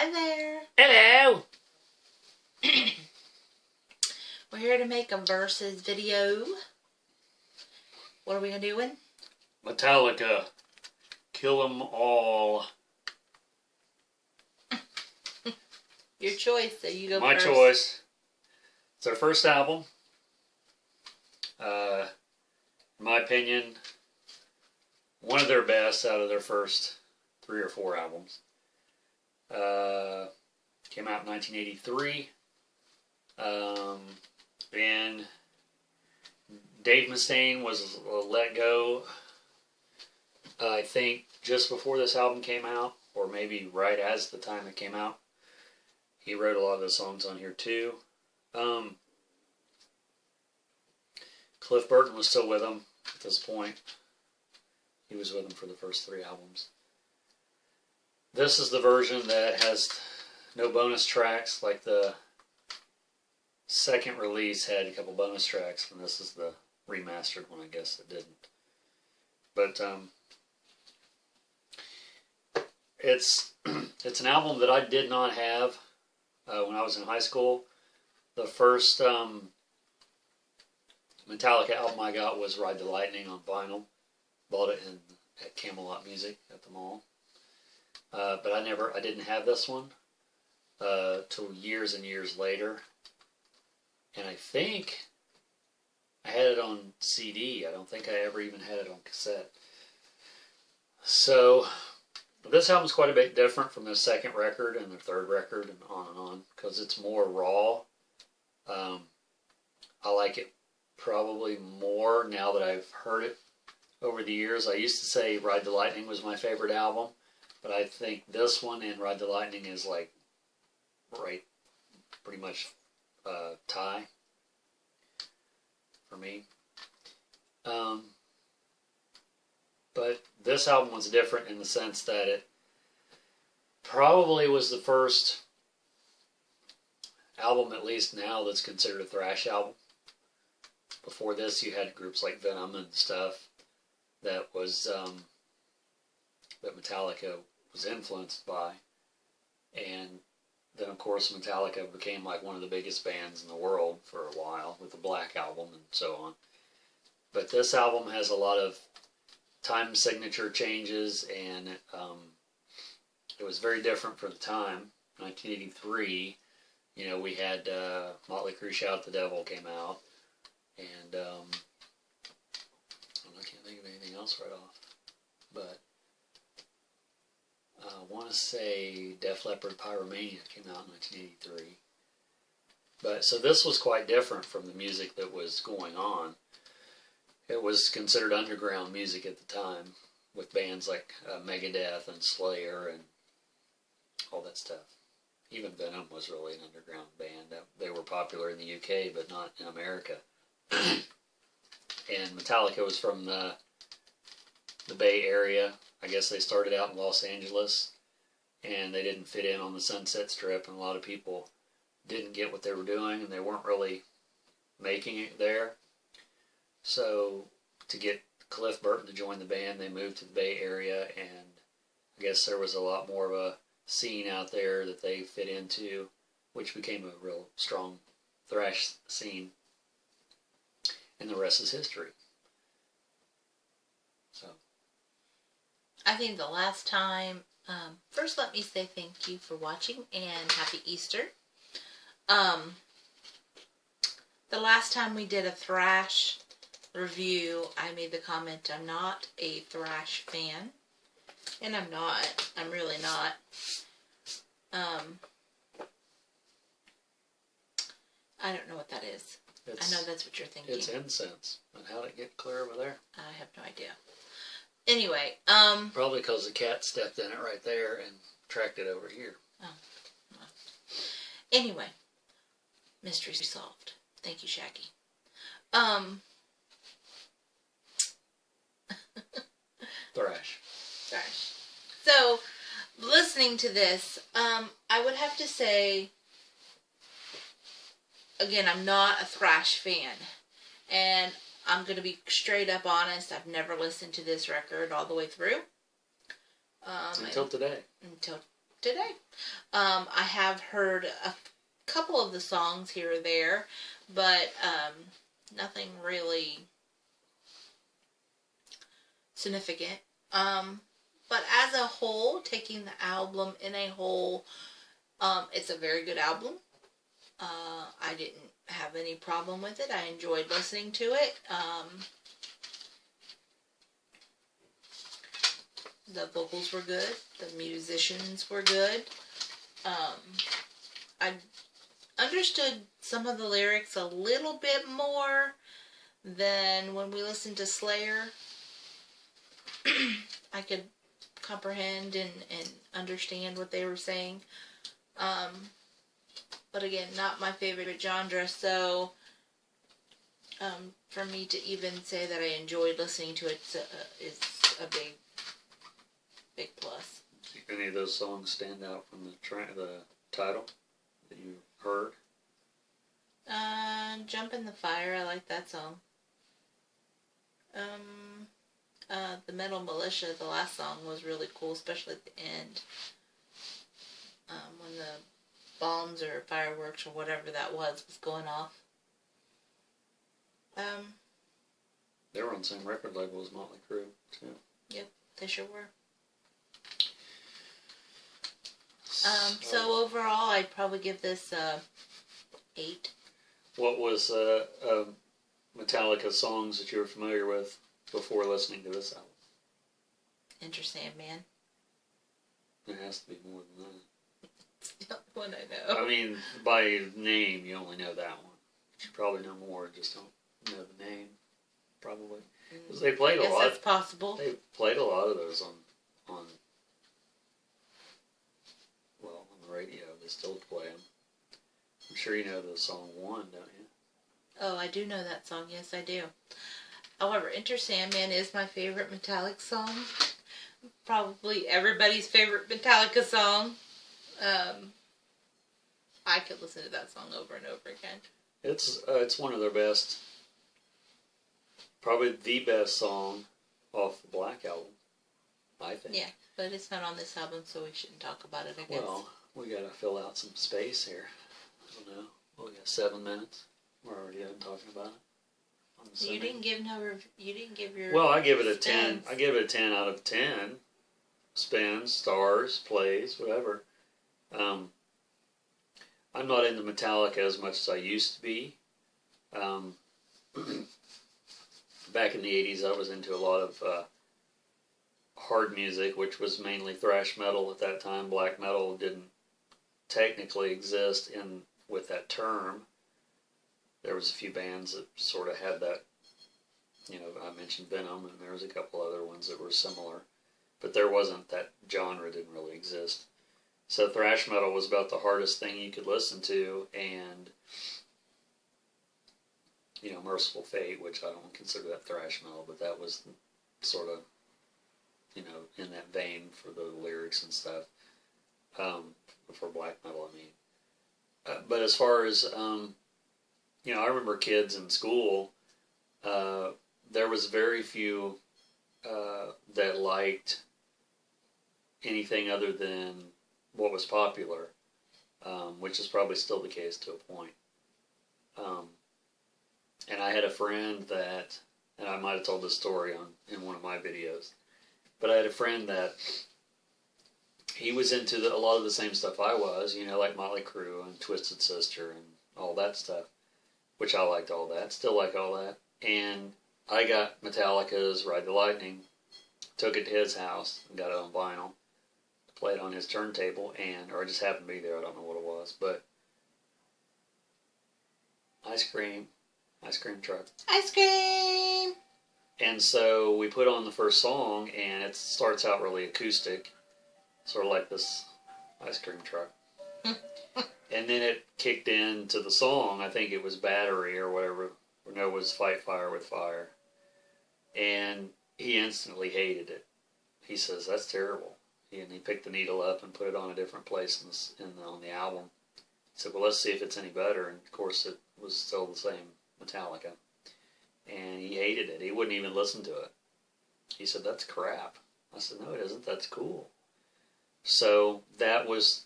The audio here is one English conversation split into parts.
Hi there. Hello. We're here to make a versus video. What are we doing? Metallica. Kill 'em all. Your choice, so you go My first. choice. It's their first album. In my opinion, one of their best out of their first 3 or 4 albums. Came out in 1983. And Dave Mustaine was let go, I think, just before this album came out, or maybe right as the time it came out. He wrote a lot of the songs on here too. Cliff Burton was still with him at this point. He was with him for the first 3 albums. This is the version that has no bonus tracks, like the second release had a couple bonus tracks, and this is the remastered one, I guess, that didn't. But it's an album that I did not have when I was in high school. The first Metallica album I got was Ride the Lightning on vinyl. Bought it at Camelot Music at the mall. But I didn't have this one till years and years later. And I think I had it on CD. I don't think I ever even had it on cassette. So this album's quite a bit different from the second record and the third record and on, because it's more raw. I like it probably more now that I've heard it over the years. I used to say Ride the Lightning was my favorite album, but I think this one and Ride the Lightning is like right pretty much tie for me. But this album was different in the sense that it probably was the first album, at least now, that's considered a thrash album. Before this, you had groups like Venom and stuff that was that Metallica was influenced by, and then of course Metallica became like one of the biggest bands in the world for a while with the Black Album and so on. But this album has a lot of time signature changes, and it was very different for the time. 1983, you know, we had Motley Crue Shout at the Devil came out, and I can't think of anything else right off, but I want to say Def Leppard Pyromania came out in 1983. But so this was quite different from the music that was going on. It was considered underground music at the time, with bands like Megadeth and Slayer and all that stuff. Even Venom was really an underground band. They were popular in the UK, but not in America. And Metallica was from the Bay Area. I guess they started out in Los Angeles, and they didn't fit in on the Sunset Strip, and a lot of people didn't get what they were doing, and they weren't really making it there. So to get Cliff Burton to join the band, they moved to the Bay Area, and I guess there was a lot more of a scene out there that they fit into, which became a real strong thrash scene, and the rest is history. So I think the last time, first let me say thank you for watching and happy Easter. The last time we did a thrash review, I made the comment I'm not a thrash fan, and I'm not. I'm really not. I don't know what that is. I know that's what you're thinking. It's incense. And how'd it get clear over there? I have no idea. Anyway, probably because the cat stepped in it right there and tracked it over here. Oh. Anyway, mystery solved. Thank you, Shaggy. Thrash. So, listening to this, I would have to say, again, I'm not a thrash fan, and I'm going to be straight up honest. I've never listened to this record all the way through. Until today. today. I have heard a couple of the songs here or there, but nothing really significant. But as a whole, taking the album in a whole, it's a very good album. I didn't have any problem with it. I enjoyed listening to it. The vocals were good. The musicians were good. I understood some of the lyrics a little bit more than when we listened to Slayer. I could comprehend and understand what they were saying. But again, not my favorite genre, so for me to even say that I enjoyed listening to it is a big plus. Do any of those songs stand out from the title that you heard? Jump in the Fire, I like that song. The Metal Militia, the last song, was really cool, especially at the end. When the bombs or fireworks or whatever that was going off. They were on the same record label as Motley Crue, too. Yep, they sure were. So overall, I'd probably give this 8. What was Metallica songs that you were familiar with before listening to this album? Enter Sandman. It has to be more than that. It's not one I know. I mean, by name, you only know that one. You probably know more, just don't know the name, probably. Because they played a lot. That's possible. They played a lot of those on the radio. They still play them. I'm sure you know the song One, don't you? Oh, I do know that song. Yes, I do. However, Enter Sandman is my favorite Metallica song. Probably everybody's favorite Metallica song. I could listen to that song over and over again. It's one of their best, probably the best song off the Black Album, I think. Yeah, but it's not on this album, so we shouldn't talk about it, I guess. Well, we gotta fill out some space here. I don't know. Well, we got 7 minutes. We're already done talking about it. You didn't give you didn't give your. Well, I give it a spins. 10. I give it a 10 out of 10. Spins, stars, plays, whatever. I'm not into Metallica as much as I used to be. Back in the 80s, I was into a lot of hard music, which was mainly thrash metal at that time. Black metal didn't technically exist with that term. There was a few bands that sort of had that, I mentioned Venom, and there was a couple other ones that were similar. But there wasn't, that genre didn't really exist. So thrash metal was about the hardest thing you could listen to, and, Merciful Fate, which I don't consider that thrash metal, but that was sort of, in that vein for the lyrics and stuff, for black metal, I mean. But as far as, I remember kids in school, there was very few that liked anything other than what was popular, which is probably still the case to a point. And I had a friend that, and I might have told this story in one of my videos, but I had a friend that he was into a lot of the same stuff I was, like Motley Crue and Twisted Sister and all that stuff, which I liked all that, still like all that. And I got Metallica's Ride the Lightning, took it to his house, and got it on vinyl, played it on his turntable, or it just happened to be there, I don't know what it was, but ice cream truck. Ice cream! And so we put on the first song, and it starts out really acoustic, sort of like this ice cream truck. And then it kicked into the song, I think it was Battery or whatever, or no, it was Fight Fire with Fire. And he instantly hated it. He says, that's terrible. And he picked the needle up and put it on a different place on the album. He said, well, let's see if it's any better. And of course, it was still the same Metallica. And he hated it. He wouldn't even listen to it. He said, that's crap. I said, no, it isn't. That's cool. So that was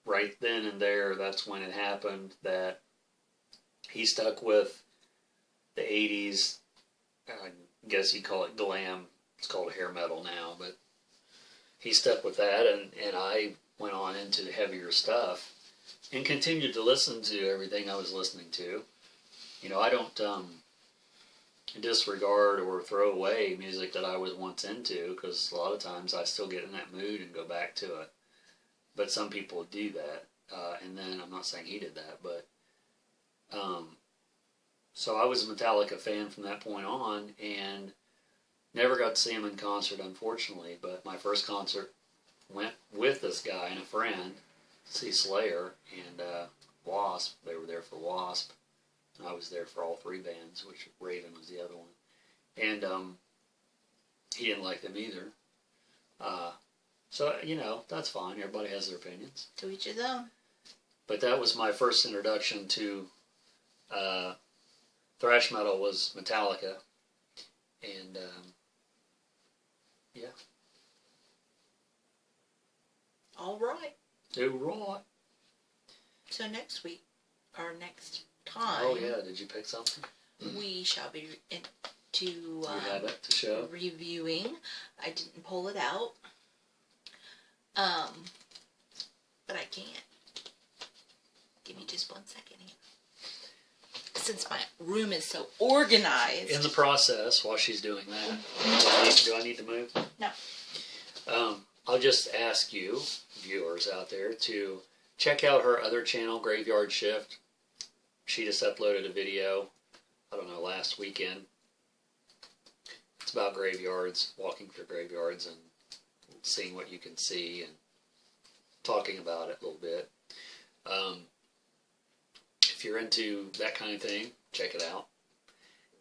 right then and there. That's when it happened that he stuck with the 80s. I guess you call it glam. It's called hair metal now, but he stuck with that, and I went on into the heavier stuff and continued to listen to everything I was listening to. You know, I don't disregard or throw away music that I was once into, because a lot of times I still get in that mood and go back to it. But some people do that, and then I'm not saying he did that, but so I was a Metallica fan from that point on, and never got to see him in concert, unfortunately. But my first concert went with this guy and a friend to see Slayer and Wasp. They were there for Wasp. I was there for all three bands, which Raven was the other one. And he didn't like them either. So, you know, that's fine. Everybody has their opinions. To each his own. But that was my first introduction to thrash metal, was Metallica. And, yeah. All right. All right. So next week, or next time. Oh, yeah. Did you pick something? We shall be You have it to show? reviewing. I didn't pull it out. But I can't. Give me just 1 second here. Since my room is so organized. In the process, while she's doing that, do I need to move? No. I'll just ask you, viewers out there, to check out her other channel, Graveyard Shift. She just uploaded a video, I don't know, last weekend. It's about graveyards, walking through graveyards and seeing what you can see and talking about it a little bit. If you're into that kind of thing, check it out.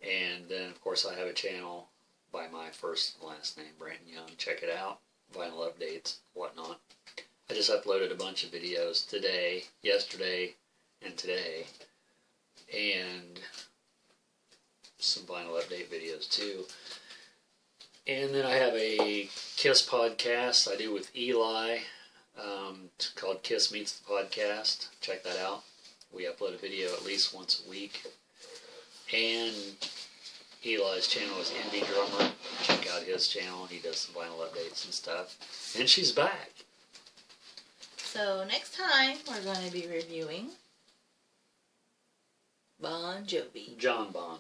And then, of course, I have a channel by my first and last name, Brandon Young. Check it out. Vinyl updates, whatnot. I just uploaded a bunch of videos today, yesterday, and today. And some vinyl update videos, too. And then I have a Kiss podcast I do with Eli. It's called Kiss Meets the Podcast. Check that out. We upload a video at least once a week. And Eli's channel is Indie Drummer. Check out his channel. He does some vinyl updates and stuff. And she's back. So next time we're going to be reviewing Bon Jovi. John Bon.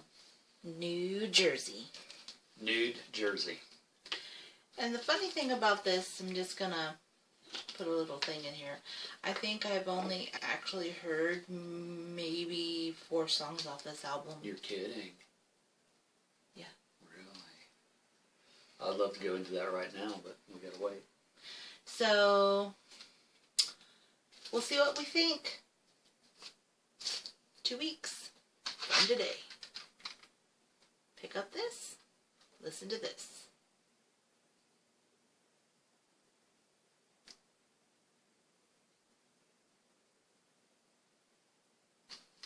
New Jersey. Nude Jersey. And the funny thing about this, I'm just going to put a little thing in here. I think I've only actually heard maybe 4 songs off this album. You're kidding. Yeah. Really? I'd love to go into that right now, but we gotta wait. So, we'll see what we think. 2 weeks from today. Pick up this. Listen to this.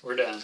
We're done.